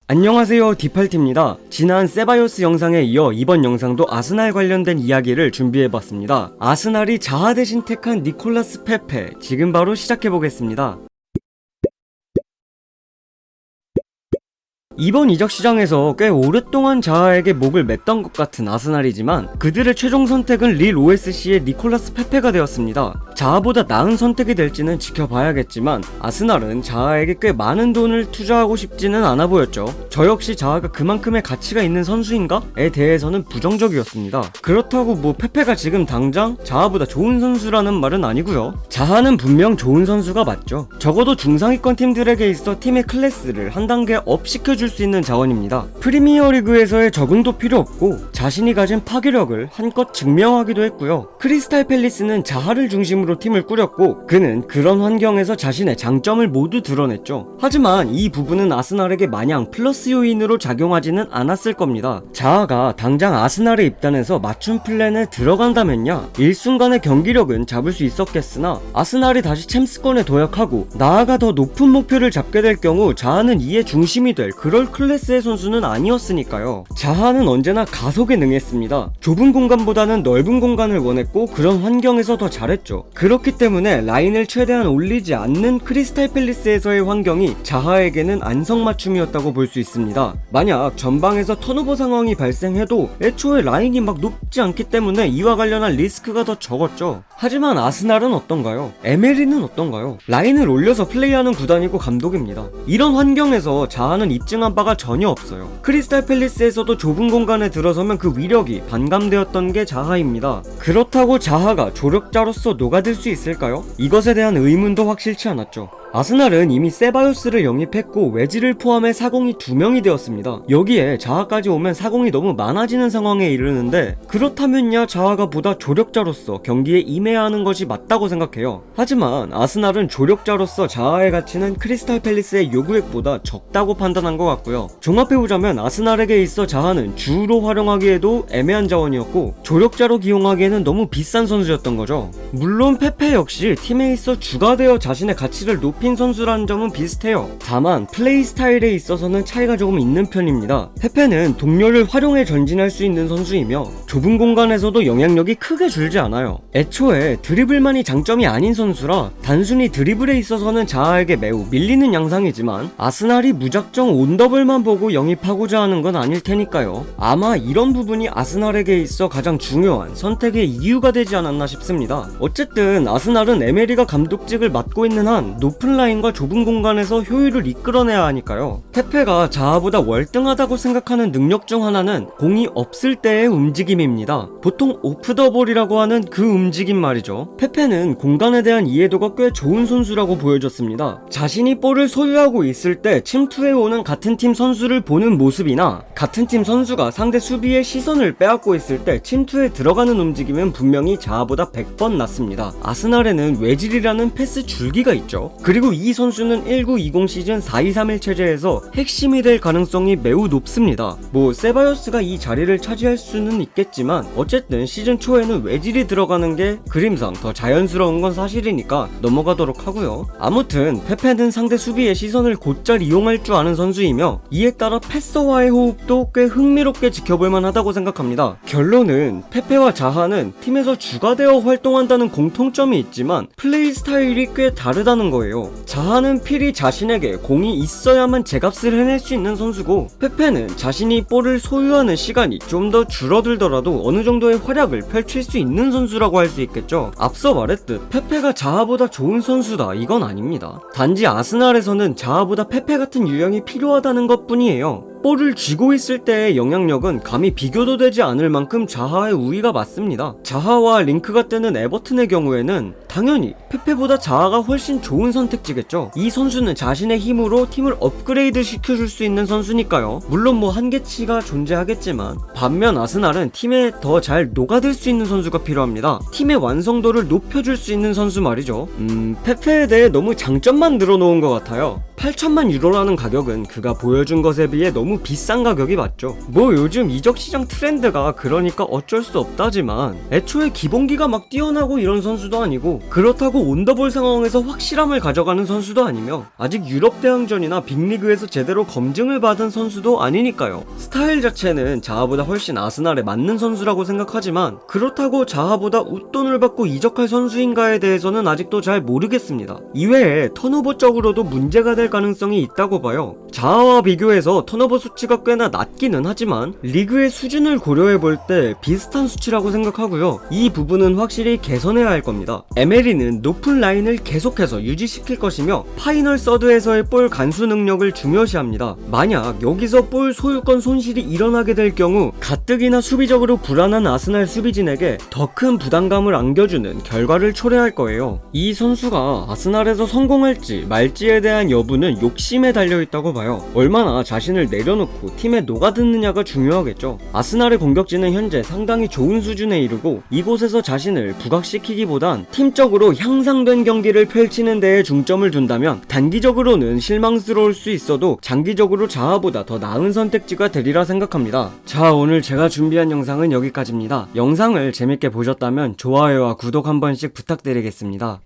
안녕하세요, 디팔티입니다. 지난 세바요스 영상에 이어 이번 영상도 아스날 관련된 이야기를 준비해봤습니다. 아스날이 자하 대신 택한 니콜라스 페페, 지금 바로 시작해보겠습니다. 이번 이적 시장에서 꽤 오랫동안 자하에게 목을 맸던 것 같은 아스날이지만 그들의 최종 선택은 릴 OSC의 니콜라스 페페가 되었습니다. 자하보다 나은 선택이 될지는 지켜봐야겠지만 아스날은 자하에게 꽤 많은 돈을 투자하고 싶지는 않아 보였죠. 저 역시 자하가 그만큼의 가치가 있는 선수인가?에 대해서는 부정적이었습니다. 그렇다고 뭐 페페가 지금 당장 자하보다 좋은 선수라는 말은 아니고요. 자하는 분명 좋은 선수가 맞죠. 적어도 중상위권 팀들에게 있어 팀의 클래스를 한 단계 업 시켜줄 수 있는 자원입니다. 프리미어리그에서의 적응도 필요 없고 자신이 가진 파괴력을 한껏 증명하기도 했고요. 크리스탈 팰리스는 자하를 중심으로 팀을 꾸렸고 그는 그런 환경에서 자신의 장점을 모두 드러냈죠. 하지만 이 부분은 아스날에게 마냥 플러스 요인으로 작용하지는 않았을 겁니다. 자하가 당장 아스날에 입단해서 맞춤 플랜에 들어간다면야 일순간의 경기력은 잡을 수 있었겠으나 아스날이 다시 챔스권에 도약하고 나아가 더 높은 목표를 잡게 될 경우 자하는 이의 중심이 될 그럴 클래스의 선수는 아니었으니까요. 자하는 언제나 가속에 능했습니다. 좁은 공간보다는 넓은 공간을 원했고 그런 환경에서 더 잘했죠. 그렇기 때문에 라인을 최대한 올리지 않는 크리스탈 팰리스에서의 환경이 자하에게는 안성맞춤이었다고 볼 수 있습니다. 만약 전방에서 턴오버 상황이 발생해도 애초에 라인이 막 높지 않기 때문에 이와 관련한 리스크가 더 적었죠. 하지만 아스날은 어떤가요? 에메리는 어떤가요? 라인을 올려서 플레이하는 구단이고 감독입니다. 이런 환경에서 자하는 입증한 바가 전혀 없어요. 크리스탈 팰리스에서도 좁은 공간에 들어서면 그 위력이 반감되었던 게 자하입니다. 그렇다고 자하가 조력자로서 녹아들 수 있을까요? 이것에 대한 의문도 확실치 않았죠. 아스날은 이미 세바요스를 영입했고 외지를 포함해 사공이 2명이 되었습니다. 여기에 자하까지 오면 사공이 너무 많아지는 상황에 이르는데 그렇다면야 자하가 보다 조력자로서 경기에 임해야 하는 것이 맞다고 생각해요. 하지만 아스날은 조력자로서 자하의 가치는 크리스탈 팰리스의 요구액보다 적다고 판단한 것 같고요. 종합해보자면 아스날에게 있어 자하는 주로 활용하기에도 애매한 자원이었고 조력자로 기용하기에는 너무 비싼 선수였던 거죠. 물론 페페 역시 팀에 있어 주가 되어 자신의 가치를 높인 선수라는 점은 비슷해요. 다만 플레이 스타일에 있어서는 차이가 조금 있는 편입니다. 페페는 동료를 활용해 전진할 수 있는 선수이며 좁은 공간에서도 영향력이 크게 줄지 않아요. 애초에 드리블만이 장점이 아닌 선수라 단순히 드리블에 있어서는 자하에게 매우 밀리는 양상이지만 아스날이 무작정 온더블만 보고 영입하고자 하는 건 아닐 테니까요. 아마 이런 부분이 아스날에게 있어 가장 중요한 선택의 이유가 되지 않았나 싶습니다. 어쨌든 아스날은 에메리가 감독직을 맡고 있는 한 높은 라인과 좁은 공간에서 효율을 이끌어내야 하니까요. 페페가 자하보다 월등하다고 생각하는 능력 중 하나는 공이 없을 때의 움직임입니다. 보통 오프 더 볼이라고 하는 그 움직임 말이죠. 페페는 공간에 대한 이해도가 꽤 좋은 선수라고 보여졌습니다. 자신이 볼을 소유하고 있을 때 침투해 오는 같은 팀 선수를 보는 모습이나 같은 팀 선수가 상대 수비의 시선을 빼앗고 있을 때 침투에 들어가는 움직임은 분명히 자하보다 100번 낫습니다. 아스날에는 외질이라는 패스 줄기가 있죠. 그리고 이 선수는 19-20 시즌 4-2-3-1 체제에서 핵심이 될 가능성이 매우 높습니다. 뭐 세바요스가 이 자리를 차지할 수는 있겠지만 어쨌든 시즌 초에는 외질이 들어가는 게 그림상 더 자연스러운 건 사실이니까 넘어가도록 하고요. 아무튼 페페는 상대 수비의 시선을 곧잘 이용할 줄 아는 선수이며 이에 따라 패서와의 호흡도 꽤 흥미롭게 지켜볼만 하다고 생각합니다. 결론은 페페와 자하는 팀에서 주가 되어 활동한다는 공통점이 있지만 플레이 스타일이 꽤 다르다는 거예요. 자하는 필히 자신에게 공이 있어야만 제값을 해낼 수 있는 선수고 페페는 자신이 볼을 소유하는 시간이 좀 더 줄어들더라도 어느 정도의 활약을 펼칠 수 있는 선수라고 할 수 있겠죠. 앞서 말했듯 페페가 자하보다 좋은 선수다 이건 아닙니다. 단지 아스날에서는 자하보다 페페 같은 유형이 필요하다는 것 뿐이에요. 볼을 쥐고 있을 때의 영향력은 감히 비교도 되지 않을 만큼 자하의 우위가 맞습니다. 자하와 링크가 뜨는 에버튼의 경우에는 당연히 페페보다 자하가 훨씬 좋은 선택지겠죠. 이 선수는 자신의 힘으로 팀을 업그레이드 시켜줄 수 있는 선수니까요. 물론 뭐 한계치가 존재하겠지만 반면 아스날은 팀에 더 잘 녹아들 수 있는 선수가 필요합니다. 팀의 완성도를 높여줄 수 있는 선수 말이죠. 페페에 대해 너무 장점만 늘어놓은 것 같아요. 8천만 유로라는 가격은 그가 보여준 것에 비해 너무 비싼 가격이 맞죠. 뭐 요즘 이적 시장 트렌드가 그러니까 어쩔 수 없다지만 애초에 기본기가 막 뛰어나고 이런 선수도 아니고 그렇다고 온더볼 상황에서 확실함을 가져가는 선수도 아니며 아직 유럽 대항전이나 빅리그에서 제대로 검증을 받은 선수도 아니니까요. 스타일 자체는 자하보다 훨씬 아스날에 맞는 선수라고 생각하지만 그렇다고 자하보다 웃돈을 받고 이적할 선수인가에 대해서는 아직도 잘 모르겠습니다. 이외에 턴오버적으로도 문제가 될 가능성이 있다고 봐요. 자하와 비교해서 턴오버 수치가 꽤나 낮기는 하지만 리그의 수준을 고려해볼 때 비슷한 수치라고 생각하고요. 이 부분은 확실히 개선해야 할 겁니다. 에메리는 높은 라인을 계속해서 유지시킬 것이며 파이널 서드에서의 볼 간수 능력을 중요시합니다. 만약 여기서 볼 소유권 손실이 일어나게 될 경우 가뜩이나 수비적으로 불안한 아스날 수비진에게 더 큰 부담감을 안겨주는 결과를 초래할 거예요. 이 선수가 아스날에서 성공할지 말지에 대한 여부는 욕심에 달려있다고 봐요. 얼마나 자신을 내려놓고 팀에 녹아드느냐가 중요하겠죠. 아스날의 공격진은 현재 상당히 좋은 수준에 이르고 이곳에서 자신을 부각시키기보단 팀적으로 향상된 경기를 펼치는 데에 중점을 둔다면 단기적으로는 실망스러울 수 있어도 장기적으로 자하보다 더 나은 선택지가 되리라 생각합니다. 자, 오늘 제가 준비한 영상은 여기까지입니다. 영상을 재밌게 보셨다면 좋아요와 구독 한 번씩 부탁드리겠습니다.